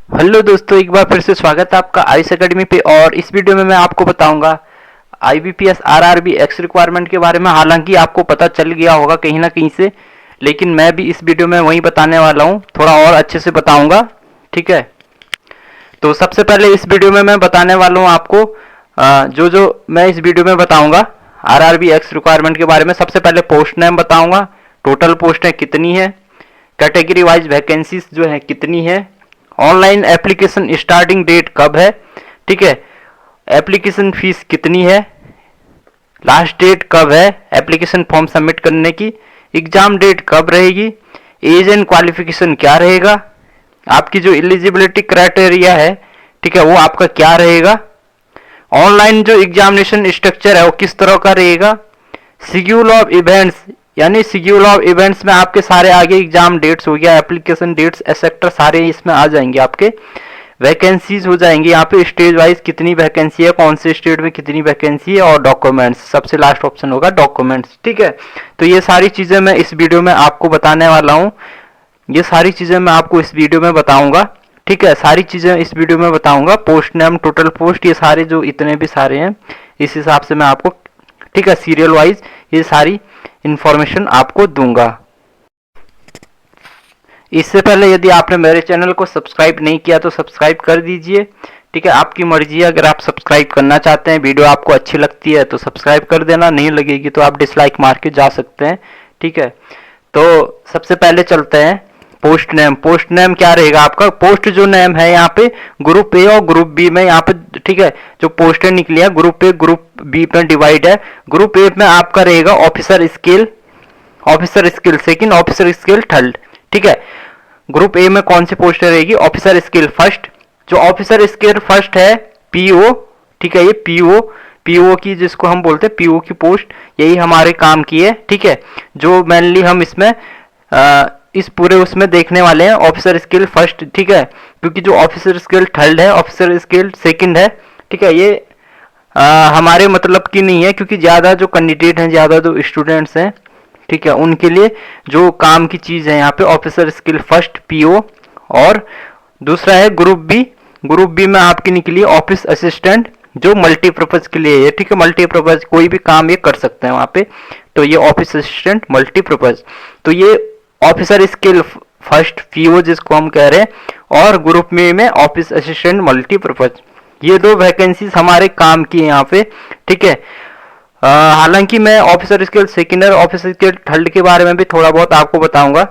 Hello दोस्तों, एक बार फिर से स्वागत है आपका आईएएस एकेडमी पे। और इस वीडियो में मैं आपको बताऊंगा आईबीपीएस आरआरबी एक्स रिक्वायरमेंट के बारे में। हालांकि आपको पता चल गया होगा कहीं ना कहीं से, लेकिन मैं भी इस वीडियो में वही बताने वाला हूँ, थोड़ा और अच्छे से बताऊंगा। ठीक है, तो सबसे पहले इस वीडियो में मैं बताने वाला हूँ आपको जो मैं इस वीडियो में बताऊंगा आरआरबी एक्स रिक्वायरमेंट के बारे में। सबसे पहले पोस्ट नेम बताऊंगा, टोटल पोस्टें कितनी है, कैटेगरी वाइज वैकेंसीज जो है कितनी है, ऑनलाइन एप्लीकेशन स्टार्टिंग डेट कब है, ठीक है, एप्लीकेशन फीस कितनी है, लास्ट डेट कब है एप्लीकेशन फॉर्म सबमिट करने की, एग्जाम डेट कब रहेगी, एज एंड क्वालिफिकेशन क्या रहेगा, आपकी जो एलिजिबिलिटी क्राइटेरिया है, ठीक है, वो आपका क्या रहेगा, ऑनलाइन जो एग्जामिनेशन स्ट्रक्चर है वो किस तरह का रहेगा, शेड्यूल ऑफ इवेंट्स, यानी शेड्यूल ऑफ इवेंट्स में आपके सारे आगे एग्जाम डेट्स हो गया, एप्लीकेशन डेट्स एक्सेट्रा सारे इसमें आ जाएंगे आपके। वैकेंसीज हो जाएंगे यहाँ पे स्टेज वाइज कितनी वैकेंसी है, कौन से स्टेट में कितनी वैकेंसी है, और डॉक्यूमेंट्स सबसे लास्ट ऑप्शन होगा डॉक्यूमेंट्स। ठीक है, तो ये सारी चीजें मैं इस वीडियो में आपको बताने वाला हूँ, ये सारी चीजें मैं आपको इस वीडियो में बताऊंगा। ठीक है, सारी चीजें इस वीडियो में बताऊंगा, पोस्ट नेम, टोटल पोस्ट, ये सारे जो इतने भी सारे हैं इस हिसाब से मैं आपको, ठीक है, सीरियल वाइज ये सारी इंफॉर्मेशन आपको दूंगा। इससे पहले यदि आपने मेरे चैनल को सब्सक्राइब नहीं किया तो सब्सक्राइब कर दीजिए। ठीक है, आपकी मर्जी है, अगर आप सब्सक्राइब करना चाहते हैं, वीडियो आपको अच्छी लगती है तो सब्सक्राइब कर देना, नहीं लगेगी तो आप डिसलाइक मार के जा सकते हैं। ठीक है, तो सबसे पहले चलते हैं पोस्ट नेम। पोस्ट नेम क्या रहेगा आपका, पोस्ट जो नेम है यहाँ पे ग्रुप ए और ग्रुप बी में यहाँ पे, ठीक है, जो पोस्टें निकली है ग्रुप ए ग्रुप बी में डिवाइड है। ग्रुप ए में आपका रहेगा officer skill, officer skill second, officer skill third. ठीक है, ग्रुप ए में कौन सी पोस्ट रहेगी, ऑफिसर स्किल फर्स्ट। जो ऑफिसर स्किल फर्स्ट है पीओ, ठीक है, ये पीओ, पीओ की जिसको हम बोलते हैं पीओ की पोस्ट, यही हमारे काम की है। ठीक है, जो मेनली हम इसमें इस पूरे उसमें देखने वाले हैं ऑफिसर स्किल फर्स्ट। ठीक है, क्योंकि जो ऑफिसर स्किल थर्ड है, ऑफिसर स्किल सेकंड है, ठीक है, ये हमारे मतलब की नहीं है, क्योंकि ज़्यादा जो कैंडिडेट हैं, ज़्यादा जो स्टूडेंट्स हैं, ठीक है, उनके लिए जो काम की चीज़ है यहाँ पे ऑफिसर स्किल फर्स्ट पीओ। और दूसरा है ग्रुप बी, ग्रुप बी में आपकी निकली ऑफिस असिस्टेंट, जो मल्टीपर्पज के लिए है। ठीक है, मल्टीपर्पज कोई भी काम ये कर सकते हैं वहाँ पे, तो ये ऑफिस असिस्टेंट मल्टीपर्पज। तो ये ऑफिसर स्किल फर्स्ट पीओ जिसको हम कह रहे हैं, और ग्रुप में ऑफिस असिस्टेंट मल्टीपर्पज, ये दो वैकेंसीज हमारे काम की है यहाँ पे। ठीक है, हालांकि मैं ऑफिसर स्किल सेकेंड और ऑफिसर स्किल थर्ड के बारे में भी थोड़ा बहुत आपको बताऊंगा,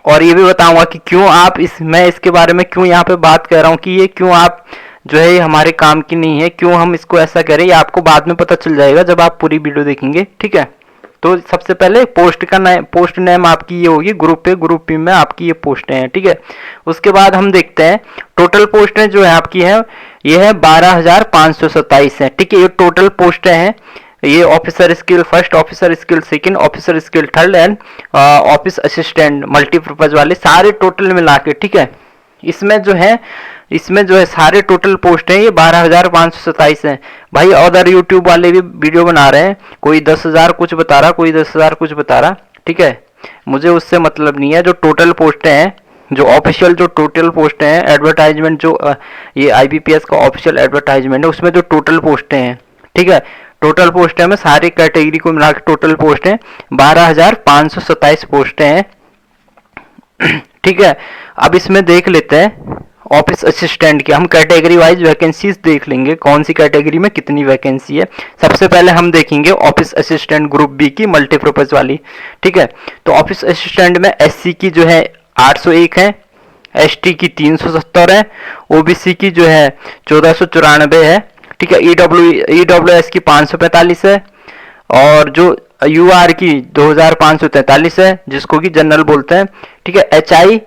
और ये भी बताऊंगा कि क्यों आप मैं इसके बारे में क्यों यहाँ पे बात कर रहा हूँ, कि ये क्यों आप जो है ये हमारे काम की नहीं है, क्यों हम इसको ऐसा करें, ये आपको बाद में पता चल जाएगा जब आप पूरी वीडियो देखेंगे। ठीक है, तो सबसे पहले पोस्ट का नेम, पोस्ट नेम आपकी ये होगी ग्रुप पे, ग्रुप पी में आपकी ये पोस्टें हैं। ठीक है, उसके बाद हम देखते हैं टोटल पोस्टें जो है आपकी हैं, ये है 12,527 है। ठीक है, ये टोटल पोस्टें हैं, ये officer skill first, officer skill second, officer skill third and office assistant multipurpose वाले सारे टोटल मिला के। ठीक है, इसमें जो है सारे टोटल पोस्ट हैं ये 12,527 हैं। भाई अदर यूट्यूब वाले भी वीडियो बना रहे हैं, कोई 10,000 कुछ बता रहा, कोई 10,000 कुछ बता रहा। ठीक है, मुझे उससे मतलब नहीं है, जो टोटल पोस्टें हैं, जो ऑफिशियल जो टोटल पोस्टें हैं, एडवर्टाइजमेंट जो ये आईबीपीएस का ऑफिशियल एडवर्टाइजमेंट है उसमें जो टोटल पोस्टें हैं, ठीक है, टोटल पोस्टें में सारी कैटेगरी को मिला के टोटल पोस्टें 12,527 पोस्टें हैं। ठीक है, अब इसमें देख लेते हैं ऑफिस असिस्टेंट की, हम कैटेगरी वाइज वैकेंसीज देख लेंगे, कौन सी कैटेगरी में कितनी वैकेंसी है। सबसे पहले हम देखेंगे ऑफिस असिस्टेंट ग्रुप बी की मल्टीपर्पज वाली। ठीक है, तो ऑफिस असिस्टेंट में एससी की जो है 801 है, एसटी की 370 है, ओबीसी की जो है 1494 है। ठीक है, ईडब्ल्यूएस की 545 है, और जो यूआर की 2,543 है, जिसको कि जनरल बोलते हैं। ठीक है, एचआई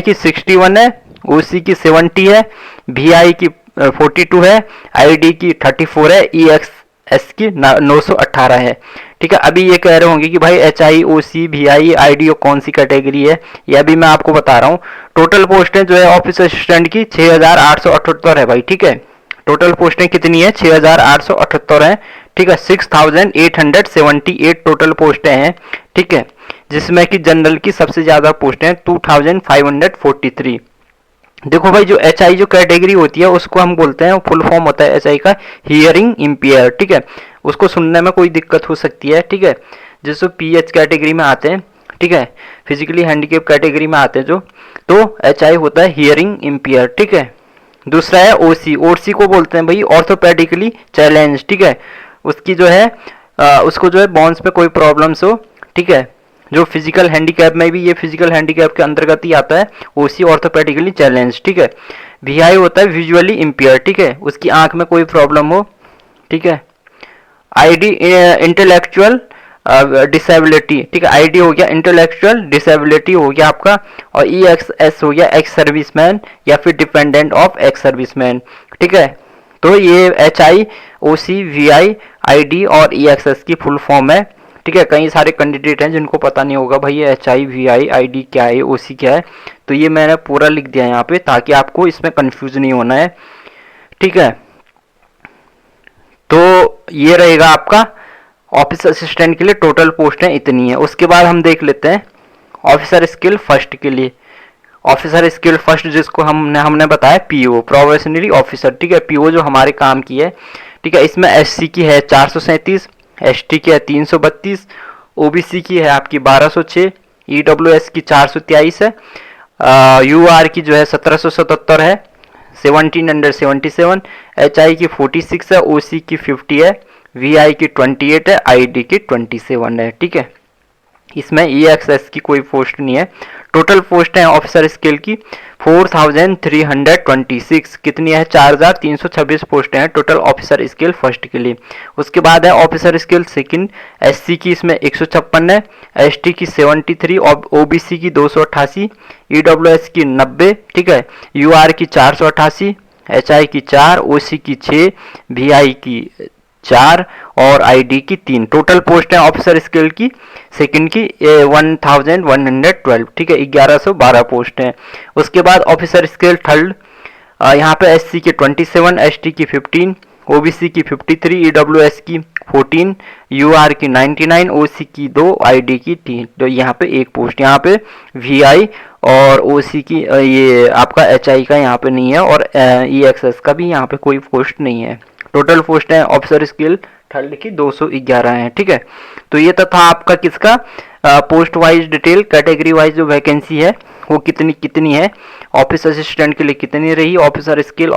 की 61 है, ओसी की 70 है, वीआई की 42 है, आईडी की 34 है, ईएक्सएस की 918 है। ठीक है, अभी ये कह रहे होंगे कि भाई एचआई, ओसी, वीआई, आईडी कौन सी कैटेगरी है, ये अभी मैं आपको बता रहा हूँ। टोटल पोस्टें जो है ऑफिस असिस्टेंट की 6,878 है भाई। ठीक है, टोटल पोस्टें कितनी है, 6,878 है। ठीक है, 6,878 टोटल पोस्टें हैं। ठीक है, जिसमें कि जनरल की सबसे ज्यादा पोस्टें हैं 2,543। देखो भाई, जो एच आई जो कैटेगरी होती है उसको हम बोलते हैं, फुल फॉर्म होता है एच आई का हियरिंग इम्पेयर, ठीक है। उसको सुनने में कोई दिक्कत हो सकती है, ठीक है। जैसे पी एच कैटेगरी में आते हैं, ठीक है, फिजिकली हैंडीकेप कैटेगरी में आते हैं जो, तो एच आई होता है हियरिंग इम्पेयर, ठीक है। दूसरा है ओसी, ओसी को बोलते हैं भाई ऑर्थोपेडिकली चैलेंज, ठीक है। उसकी जो है उसको जो है बोन्स पे कोई प्रॉब्लम्स हो, ठीक है। जो फिजिकल हैंडीकैप में भी, ये फिजिकल हैंडीकैप के अंतर्गत ही आता है, ओसी ऑर्थोपेडिकली चैलेंज, ठीक है। वीआई होता है विजुअली इम्पेयर, ठीक है, उसकी आंख में कोई प्रॉब्लम हो, ठीक है। आईडी इंटेलेक्चुअल डिसेबिलिटी, ठीक है, आईडी हो गया इंटेलेक्चुअल डिसेबिलिटी हो गया आपका, और ई एक्स एस हो गया एक्स सर्विसमैन या फिर डिपेंडेंट ऑफ एक्स सर्विसमैन, ठीक है। तो ये H I, O C, V I, I D और ई एक्स एस की फुल फॉर्म है, ठीक है। कई सारे कैंडिडेट हैं जिनको पता नहीं होगा भाई ये H I, V I, I D क्या है, ओ सी क्या है, तो ये मैंने पूरा लिख दिया है यहाँ पे ताकि आपको इसमें कंफ्यूज नहीं होना है, ठीक है। तो ये रहेगा आपका ऑफिस असिस्टेंट के लिए टोटल पोस्टें इतनी है। उसके बाद हम देख लेते हैं ऑफिसर स्किल फर्स्ट के लिए। ऑफिसर स्किल फर्स्ट जिसको हमने बताया पीओ, प्रोबेशनरी ऑफिसर, ठीक है। पीओ जो हमारे काम की है, ठीक है। इसमें एससी की है 437, एसटी की है 332, ओबीसी की है आपकी 1206, ईडब्ल्यूएस की 423 है, यूआर की जो है 1777 है, 17 अंडर 77, एच आई की 46 है, ओ सी की 50 है, वी आई की 28 है, आई डी की 27 है, ठीक है। इसमें ई एक्स एस की कोई पोस्ट नहीं है। टोटल पोस्ट है ऑफिसर स्किल की 4326, कितनी है, 4326 पोस्टें हैं टोटल ऑफिसर स्किल फर्स्ट के लिए। उसके बाद है ऑफिसर स्किल सेकंड, एससी की इसमें 156 है, एसटी की 73, ओबीसी की 288, ईडब्ल्यूएस की 90, ठीक है, यूआर की 488, एचआई की 4, ओसी की 6, वीआई की 4 और आईडी की 3। टोटल पोस्ट है ऑफिसर स्किल की सेकंड की 1112, ठीक है, 1112 पोस्ट है। उसके बाद ऑफिसर स्किल थर्ड, यहाँ पे एससी की 27, एसटी की 15, ओबीसी की 53, ईडब्ल्यूएस की 14, यूआर की 99, ओसी की 2, आईडी की 3। तो यहाँ पे एक पोस्ट, यहाँ पे वीआई और ओसी की ये आपका एचआई का यहाँ पे नहीं है, और ईएक्सएस का भी यहाँ पे कोई पोस्ट नहीं है। टोटल पोस्ट है ऑफिसर स्किल थर्ड की 211 है, ठीक है। तो ये था आपका किसका post wise detail, category wise जो वैकेंसी है वो कितनी कितनी है, ऑफिस असिस्टेंट के लिए कितनी रही, officer skill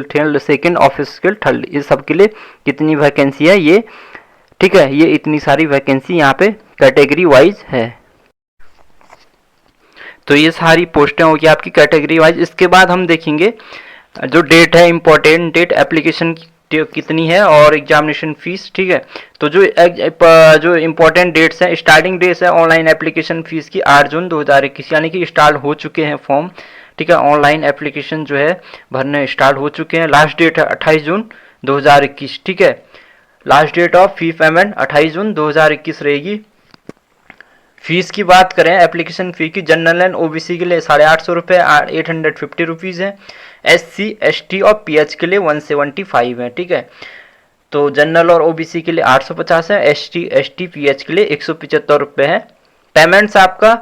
third second, office skill third, इस सब के लिए कितनी वैकेंसी है ये, ठीक है। ये इतनी सारी वैकेंसी यहाँ पे कैटेगरी वाइज है। तो ये सारी पोस्टें होगी आपकी कैटेगरी वाइज। इसके बाद हम देखेंगे जो डेट है, इंपॉर्टेंट डेट, एप्लीकेशन कितनी है और एग्जामिनेशन फीस, ठीक है। तो जो इम्पोर्टेंट डेट्स हैं, स्टार्टिंग डेट्स है ऑनलाइन एप्लीकेशन फीस की 8 जून 2021, यानी कि स्टार्ट हो चुके हैं फॉर्म, ठीक है। ऑनलाइन एप्लीकेशन जो है भरने स्टार्ट हो चुके हैं। लास्ट डेट है 28 जून 2021, ठीक है। Last date of fee payment 28 June 2021 रहेगी। फीस की बात करें, एप्लीकेशन फी की जनरल एंड ओबीसी के लिए 850 रुपये, 850 रुपीज़ है। एससी, एसटी और पीएच के लिए 175 है, ठीक है। तो जनरल और ओबीसी के लिए 850 है, एसटी पीएच के लिए 175 रुपये है। पेमेंट्स आपका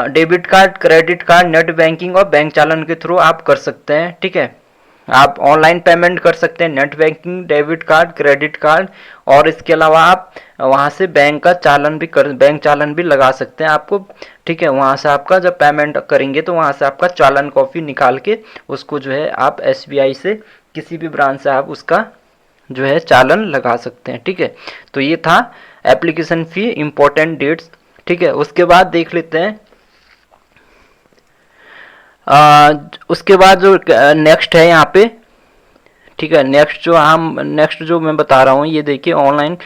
debit card, credit card, net banking और बैंक चालन के थ्रू आप कर सकते हैं, ठीक है। आप ऑनलाइन पेमेंट कर सकते हैं, net banking, debit card, credit card, और इसके अलावा आप वहाँ से बैंक चालन भी लगा सकते हैं आपको, ठीक है। वहाँ से आपका जब पेमेंट करेंगे तो वहाँ से आपका चालन कॉपी निकाल के उसको जो है आप एसबीआई से किसी भी ब्रांच से आप उसका जो है चालन लगा सकते हैं, ठीक है। तो ये था एप्लीकेशन फी, इम्पोर्टेंट डेट्स, ठीक है। उसके बाद देख लेते हैं उसके बाद जो नेक्स्ट है यहाँ पे, ठीक है। नेक्स्ट जो मैं बता रहा हूँ ये देखिए, online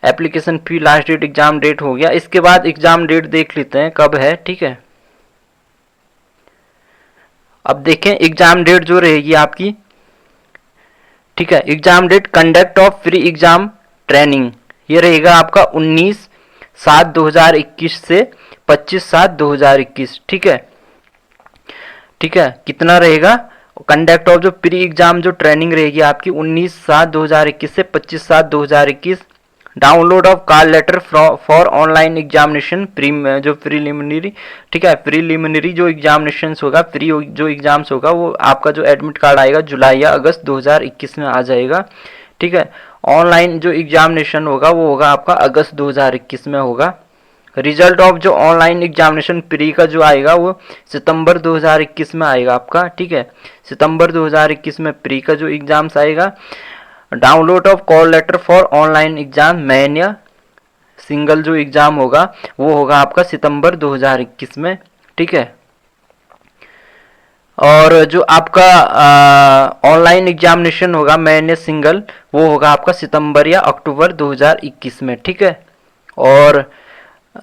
application fee, last date, exam date हो गया। इसके बाद एग्जाम डेट देख लेते हैं कब है, ठीक है। अब देखें एग्जाम डेट जो रहेगी आपकी, ठीक है। Exam date conduct of pre exam training, ये रहेगा आपका 19/7/2021 से 25/7/2021, ठीक है, ठीक है। कितना रहेगा कंडक्ट ऑफ जो प्री एग्जाम जो ट्रेनिंग रहेगी आपकी 19/7/2021 से 25/7/2021, download of call letter for online examination जो प्रीलिमिनरी, ठीक है, प्रीलिमिनरी जो एग्जामिनेशन होगा, प्री जो एग्जाम्स होगा, वो आपका जो एडमिट कार्ड आएगा जुलाई या अगस्त 2021 में आ जाएगा। ठीक है, ऑनलाइन जो एग्जामिनेशन होगा वो होगा आपका अगस्त 2021 में होगा। रिजल्ट ऑफ जो ऑनलाइन एग्जामिनेशन प्री का जो आएगा वो सितंबर 2021 में आएगा आपका। ठीक है, सितंबर 2021 में प्री का जो एग्जाम्स आएगा। Download of call letter for online exam main या सिंगल जो एग्जाम होगा वो होगा आपका सितंबर 2021 में। ठीक है, और जो आपका ऑनलाइन एग्जामिनेशन होगा मेन या सिंगल वो होगा आपका सितंबर या अक्टूबर 2021 में। ठीक है, और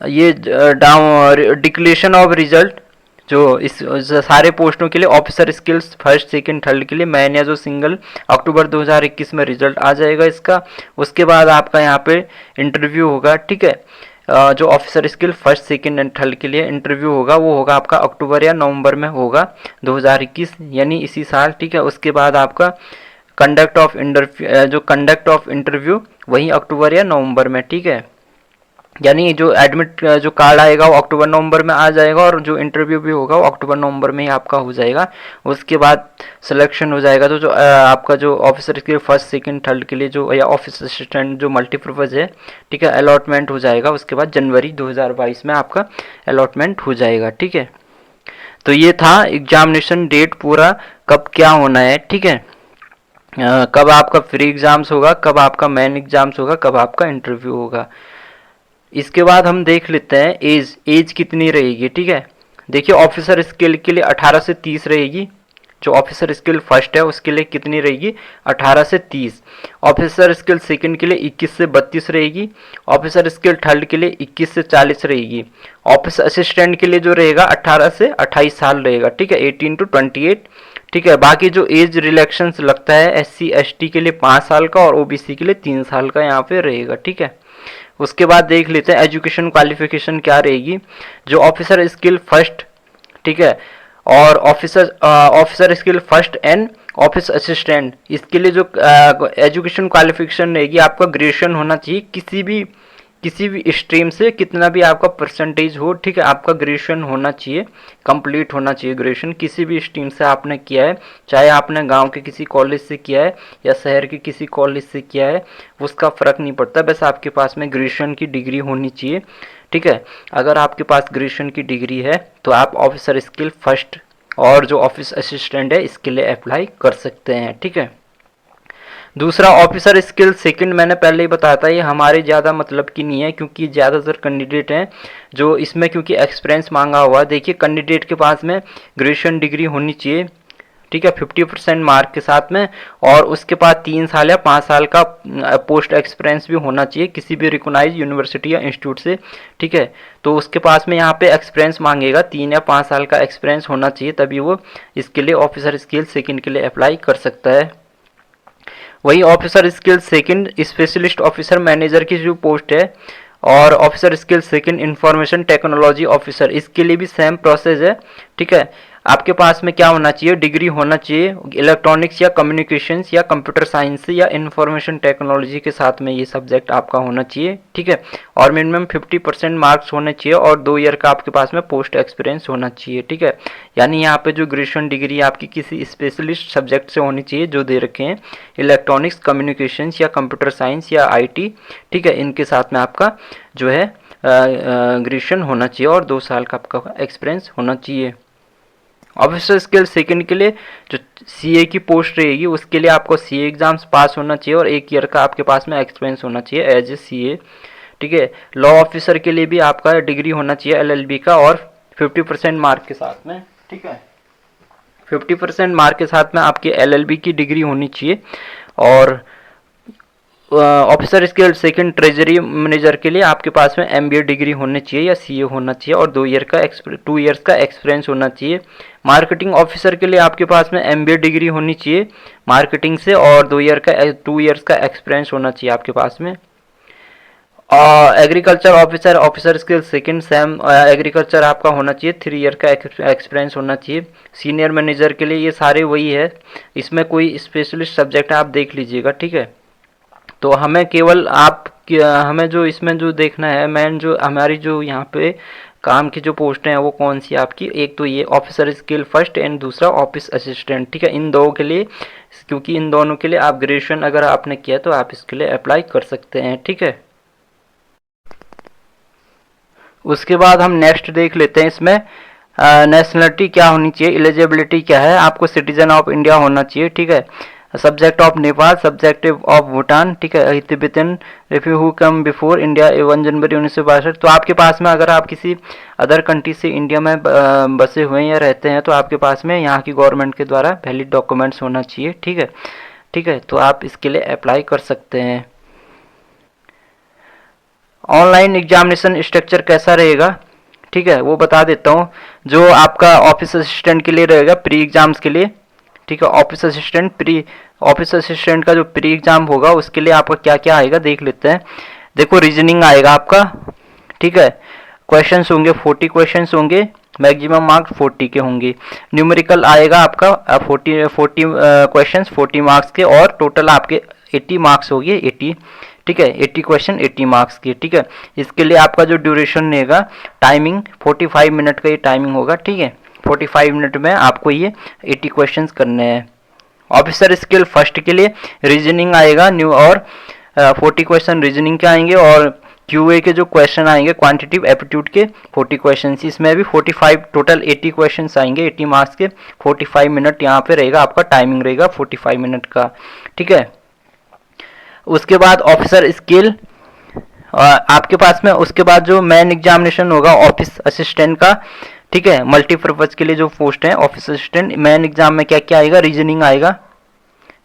ये डिक्लेरेशन ऑफ रिजल्ट जो इस सारे पोस्टों के लिए officer skills first second third के लिए मेन या जो सिंगल अक्टूबर 2021 में रिजल्ट आ जाएगा इसका। उसके बाद आपका यहाँ पे इंटरव्यू होगा। ठीक है, जो officer skill first second and third के लिए इंटरव्यू होगा वो होगा आपका अक्टूबर या नवंबर में होगा 2021, यानी इसी साल। ठीक है, उसके बाद आपका कंडक्ट ऑफ इंटरव्यू वही अक्टूबर या नवंबर में। ठीक है, यानी जो एडमिट जो कार्ड आएगा वो अक्टूबर नवंबर में आ जाएगा और जो इंटरव्यू भी होगा वो अक्टूबर नवंबर में ही आपका हो जाएगा। उसके बाद सिलेक्शन हो जाएगा तो जो आपका जो ऑफिसर के फर्स्ट सेकंड थर्ड के लिए जो या ऑफिस असिस्टेंट जो मल्टीपर्पज़ है, ठीक है, अलॉटमेंट हो जाएगा। उसके बाद जनवरी 2022 में आपका अलॉटमेंट हो जाएगा। ठीक है, तो ये था एग्जामिनेशन डेट पूरा कब क्या होना है। ठीक है, कब आपका फ्री एग्जाम्स होगा, कब आपका मेन एग्जाम्स होगा, कब आपका इंटरव्यू होगा। इसके बाद हम देख लेते हैं एज कितनी रहेगी। ठीक है, देखिए ऑफिसर स्किल के लिए 18 से 30 रहेगी। जो ऑफिसर स्किल फर्स्ट है उसके लिए कितनी रहेगी, 18 से 30। ऑफिसर स्किल सेकंड के लिए 21 से 32 रहेगी। ऑफिसर स्किल थर्ड के लिए 21 से 40 रहेगी। ऑफिस असिस्टेंट के लिए जो रहेगा 18 से 28 साल रहेगा। ठीक है, 18 to 28। ठीक है, बाकी जो एज रिलैक्शंस लगता है SC ST के लिए 5 साल का और OBC के लिए 3 साल का यहाँ पे रहेगा। ठीक है, उसके बाद देख लेते हैं एजुकेशन क्वालिफिकेशन क्या रहेगी। जो ऑफिसर स्किल फर्स्ट, ठीक है, और officer skill first and office assistant, इसके लिए जो एजुकेशन क्वालिफिकेशन रहेगी आपका ग्रेजुएशन होना चाहिए किसी भी स्ट्रीम से, कितना भी आपका परसेंटेज हो। ठीक है, आपका ग्रेजुएशन होना चाहिए, कंप्लीट होना चाहिए ग्रेजुएशन किसी भी स्ट्रीम से आपने किया है, चाहे आपने गांव के किसी कॉलेज से किया है या शहर के किसी कॉलेज से किया है, उसका फ़र्क नहीं पड़ता, बस आपके पास में ग्रेजुएशन की डिग्री होनी चाहिए। ठीक है, अगर आपके पास ग्रेजुएशन की डिग्री है तो आप ऑफिसर स्किल फर्स्ट और जो ऑफिस असिस्टेंट है इसके लिए अप्लाई कर सकते हैं। ठीक है, दूसरा ऑफिसर स्किल सेकंड, मैंने पहले ही बताया था ये हमारे ज़्यादा मतलब की नहीं है क्योंकि ज़्यादातर कैंडिडेट हैं जो इसमें क्योंकि एक्सपीरियंस मांगा हुआ। देखिए कैंडिडेट के पास में ग्रेजुएशन डिग्री होनी चाहिए। ठीक है, 50% मार्क के साथ में, और उसके बाद 3 साल या 5 साल का पोस्ट एक्सपीरियंस भी होना चाहिए किसी भी रिकॉग्नाइज यूनिवर्सिटी या इंस्टीट्यूट से। ठीक है, तो उसके पास में यहाँ पे एक्सपीरियंस मांगेगा, 3 या 5 साल का एक्सपीरियंस होना चाहिए, तभी वो इसके लिए ऑफिसर स्किल सेकंड के लिए अप्लाई कर सकता है। वही officer skill second specialist officer manager की जो पोस्ट है और officer skill second information technology officer, इसके लिए भी सेम प्रोसेस है। ठीक है, आपके पास में क्या होना चाहिए, डिग्री होना चाहिए इलेक्ट्रॉनिक्स या कम्युनिकेशंस या कंप्यूटर साइंस या इंफॉर्मेशन टेक्नोलॉजी के साथ में ये सब्जेक्ट आपका होना चाहिए। ठीक है, और मिनिमम 50% मार्क्स होने चाहिए और 2 ईयर का आपके पास में पोस्ट एक्सपीरियंस होना चाहिए। ठीक है, यानी यहाँ पे जो ग्रेजुएशन डिग्री आपकी किसी स्पेशलिस्ट सब्जेक्ट से होनी चाहिए जो दे रखे हैं, इलेक्ट्रॉनिक्स, कम्युनिकेशंस या कंप्यूटर साइंस या IT। ठीक है, इनके साथ में आपका जो है ग्रेजुएशन होना चाहिए और 2 साल का आपका एक्सपीरियंस होना चाहिए। ऑफिसर स्किल सेकंड के लिए जो CA की पोस्ट रहेगी उसके लिए आपको CA एग्जाम्स पास होना चाहिए और 1 ईयर का आपके पास में एक्सपीरियंस होना चाहिए एज ए CA। ठीक है, लॉ ऑफिसर के लिए भी आपका डिग्री होना चाहिए LLB का और 50% मार्क के साथ में। ठीक है, 50% मार्क के साथ में आपकी LLB की डिग्री होनी चाहिए। और officer skill second treasury manager के लिए आपके पास में MBA डिग्री होनी चाहिए या CA होना चाहिए और 2 ईयर्स का एक्सपीरियंस होना चाहिए। मार्केटिंग ऑफिसर के लिए आपके पास में MBA डिग्री होनी चाहिए मार्केटिंग से और 2 ईयर्स का एक्सपीरियंस होना चाहिए आपके पास में। Agriculture officer skill second same agriculture आपका होना चाहिए, 3 ईयर का एक्सपीरियंस होना चाहिए। सीनियर मैनेजर के लिए ये सारे वही है, इसमें कोई स्पेशलिस्ट सब्जेक्ट आप देख लीजिएगा। ठीक है, तो हमें केवल आप हमें जो इसमें जो देखना है मेन, जो हमारी जो यहाँ पे काम की जो पोस्टें हैं वो कौन सी आपकी, एक तो ये ऑफिसर स्किल फर्स्ट एंड दूसरा ऑफिस असिस्टेंट, ठीक है। इन दो के लिए, क्योंकि इन दोनों के लिए आप ग्रेजुएशन अगर आपने किया तो आप इसके लिए अप्लाई कर सकते हैं, ठीक है। उसके बाद हम नेक्स्ट देख लेते हैं इसमें नेशनलिटी क्या होनी चाहिए, एलिजिबिलिटी क्या है, आपको सिटीजन ऑफ इंडिया होना चाहिए, ठीक है। Subject of Nepal, subject of Bhutan, ठीक है। Tibetan refugee who come before India 1 January 1962। तो आपके पास में अगर आप किसी अदर कंट्री से इंडिया में बसे हुए हैं या रहते हैं तो आपके पास में यहाँ की गवर्नमेंट के द्वारा वैलिड डॉक्यूमेंट्स होना चाहिए, ठीक है, ठीक है। तो आप इसके लिए अप्लाई कर सकते हैं। ऑनलाइन एग्जामिनेशन स्ट्रक्चर कैसा रहेगा, ठीक है, वो बता देता हूँ। जो आपका ऑफिस असिस्टेंट के लिए रहेगा प्री एग्जाम्स के लिए, ठीक है। ऑफिस असिस्टेंट का जो प्री एग्जाम होगा उसके लिए आपका क्या क्या आएगा देख लेते हैं। देखो, रीजनिंग आएगा आपका, ठीक है। क्वेश्चंस होंगे 40 क्वेश्चंस होंगे, मैक्सिमम मार्क्स 40 के होंगे। न्यूमेरिकल आएगा आपका 40 क्वेश्चंस 40 मार्क्स के, और टोटल आपके 80 मार्क्स हो गए, 80, ठीक है। 80 क्वेश्चन 80 मार्क्स के, ठीक है। इसके लिए आपका जो ड्यूरेशन रहेगा, टाइमिंग 45 मिनट का ये टाइमिंग होगा, ठीक है। 45 मिनट में आपको ये 80 क्वेश्चंस करने हैं। ऑफिसर स्किल फर्स्ट के लिए रीजनिंग आएगा न्यू, और 40 क्वेश्चन रीजनिंग के आएंगे, और क्यूए के जो क्वेश्चन आएंगे क्वांटिटिव एप्टीट्यूड के 40 क्वेश्चन, इसमें भी 45, टोटल 80 क्वेश्चन आएंगे 80 मार्क्स के। 45 मिनट यहाँ पे रहेगा आपका, टाइमिंग रहेगा 45 मिनट का, ठीक है। उसके बाद ऑफिसर स्किल आपके पास में, उसके बाद जो मेन एग्जामिनेशन होगा ऑफिस असिस्टेंट का, ठीक है। मल्टीपर्पज के लिए जो पोस्ट है ऑफिस असिस्टेंट, मेन एग्जाम में क्या क्या आएगा, रीजनिंग आएगा,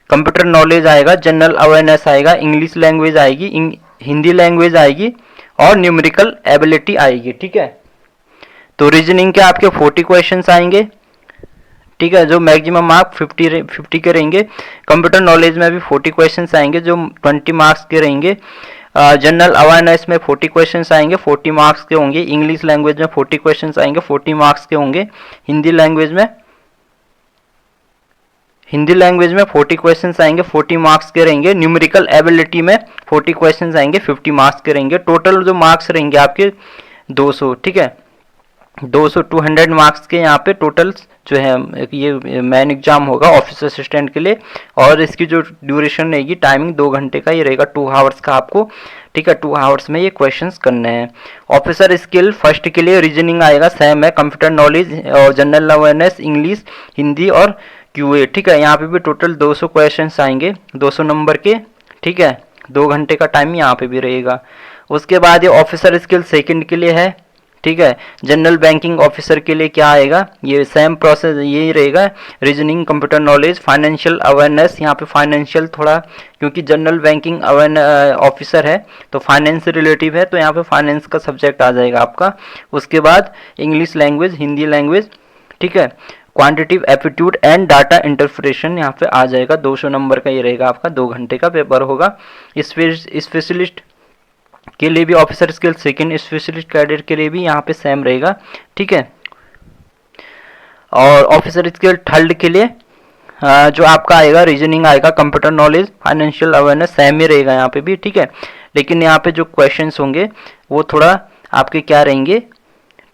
कंप्यूटर नॉलेज आएगा, जनरल अवेयरनेस आएगा, इंग्लिश लैंग्वेज आएगी, हिंदी लैंग्वेज आएगी, और न्यूमेरिकल एबिलिटी आएगी, ठीक है। तो रीजनिंग के आपके 40 क्वेश्चन आएंगे, ठीक है, जो मैक्सिमम मार्क 50 के रहेंगे। कंप्यूटर नॉलेज में भी 40 क्वेश्चंस आएंगे जो 20 मार्क्स के रहेंगे। जनरल अवेयरनेस में 40 क्वेश्चंस आएंगे, 40 मार्क्स के होंगे। इंग्लिश लैंग्वेज में 40 क्वेश्चंस आएंगे, 40 मार्क्स के होंगे। हिंदी लैंग्वेज में 40 क्वेश्चंस आएंगे, 40 मार्क्स के रहेंगे। न्यूमेरिकल एबिलिटी में 40 क्वेश्चंस आएंगे, 50 मार्क्स के रहेंगे। टोटल जो मार्क्स रहेंगे आपके 200, ठीक है, 200 मार्क्स के यहाँ पे टोटल जो है ये मेन एग्जाम होगा ऑफिस असिस्टेंट के लिए। और इसकी जो ड्यूरेशन रहेगी, टाइमिंग 2 घंटे का ये रहेगा, 2 आवर्स का आपको, ठीक है। 2 आवर्स में ये क्वेश्चंस करने हैं। ऑफिसर स्किल फर्स्ट के लिए रीजनिंग आएगा, सेम है, कंप्यूटर नॉलेज और जनरल अवेयरनेस, इंग्लिश, हिंदी और क्यूए, ठीक है। यहाँ पे भी टोटल 200 क्वेश्चन आएंगे, 200 नंबर के, ठीक है। 2 घंटे का टाइम यहाँ पे भी रहेगा। उसके बाद ये ऑफिसर स्किल सेकंड के लिए है, ठीक है। जनरल बैंकिंग ऑफिसर के लिए क्या आएगा, ये सेम प्रोसेस यही रहेगा, reasoning, computer knowledge, financial awareness. यहाँ पे फाइनेंशियल थोड़ा, क्योंकि जनरल बैंकिंग ऑफिसर है तो फाइनेंस से रिलेटिव है, तो यहाँ पे फाइनेंस का सब्जेक्ट आ जाएगा आपका। उसके बाद इंग्लिश लैंग्वेज, हिंदी लैंग्वेज, ठीक है। Quantitative aptitude and data interpretation यहाँ पे आ जाएगा, 200 नंबर का ये रहेगा आपका, 2 घंटे का पेपर होगा। स्पेशलिस्ट के लिए भी officer skill second, specialist cadet के लिए भी यहाँ पे सेम रहेगा, ठीक है। और ऑफिसर स्किल थर्ड के लिए जो आपका आएगा, रीजनिंग आएगा, computer knowledge, financial awareness, same ही रहेगा यहाँ पे भी, ठीक है। लेकिन यहाँ पे जो क्वेश्चंस होंगे वो थोड़ा आपके क्या रहेंगे,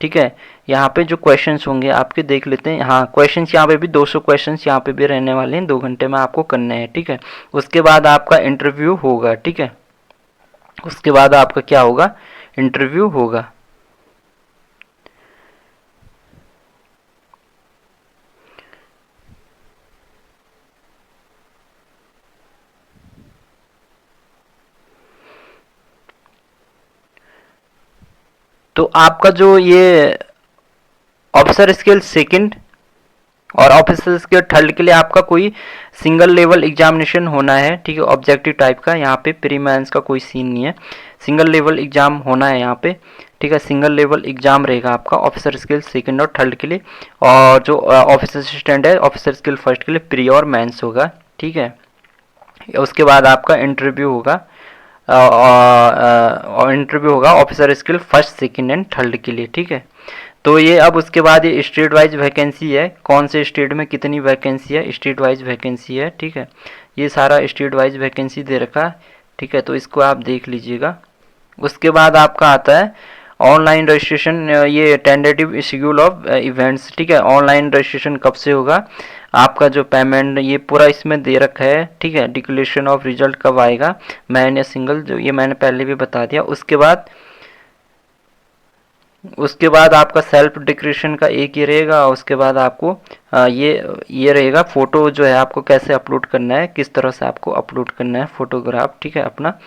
ठीक है। यहाँ पे जो क्वेश्चंस होंगे आपके देख लेते हैं। हाँ, क्वेश्चंस यहाँ पे भी 200 क्वेश्चंस यहाँ पे भी रहने वाले हैं, 2 घंटे में आपको करने हैं, ठीक है। उसके बाद आपका इंटरव्यू होगा, ठीक है। उसके बाद आपका क्या होगा, इंटरव्यू होगा। तो आपका जो ये ऑफिसर स्किल सेकंड और ऑफिसर स्किल थर्ड के लिए आपका कोई सिंगल लेवल एग्जामिनेशन होना है, ठीक है, ऑब्जेक्टिव टाइप का। यहाँ पे प्री मेंस का कोई सीन नहीं है, सिंगल लेवल एग्जाम होना है यहाँ पे, ठीक है। सिंगल लेवल एग्जाम रहेगा आपका ऑफिसर स्किल सेकंड और थर्ड के लिए। और जो ऑफिसर असिस्टेंट है ऑफिसर स्किल फर्स्ट के लिए प्री और मेंस होगा, ठीक है। उसके बाद आपका इंटरव्यू होगा, और इंटरव्यू होगा officer skill first second and third के लिए, ठीक है। तो ये अब उसके बाद ये स्टेट वाइज वैकेंसी है, कौन से स्टेट में कितनी वैकेंसी है, स्टेट वाइज वैकेंसी है, ठीक है। ये सारा स्टेट वाइज वैकेंसी दे रखा है, ठीक है, तो इसको आप देख लीजिएगा। उसके बाद आपका आता है ऑनलाइन रजिस्ट्रेशन, ये टेंटेटिव शेड्यूल ऑफ इवेंट्स। ठीक है, ऑनलाइन रजिस्ट्रेशन कब से होगा, आपका जो पेमेंट ये पूरा इसमें दे रखा है। ठीक है, डिक्लेरेशन ऑफ रिजल्ट कब आएगा, मैन या सिंगल, जो ये मैंने पहले भी बता दिया। उसके बाद आपका सेल्फ डिक्लेरेशन का एक ये रहेगा। उसके बाद आपको ये रहेगा फ़ोटो जो है आपको कैसे अपलोड करना है, किस तरह से आपको अपलोड करना है फ़ोटोग्राफ। ठीक है, अपना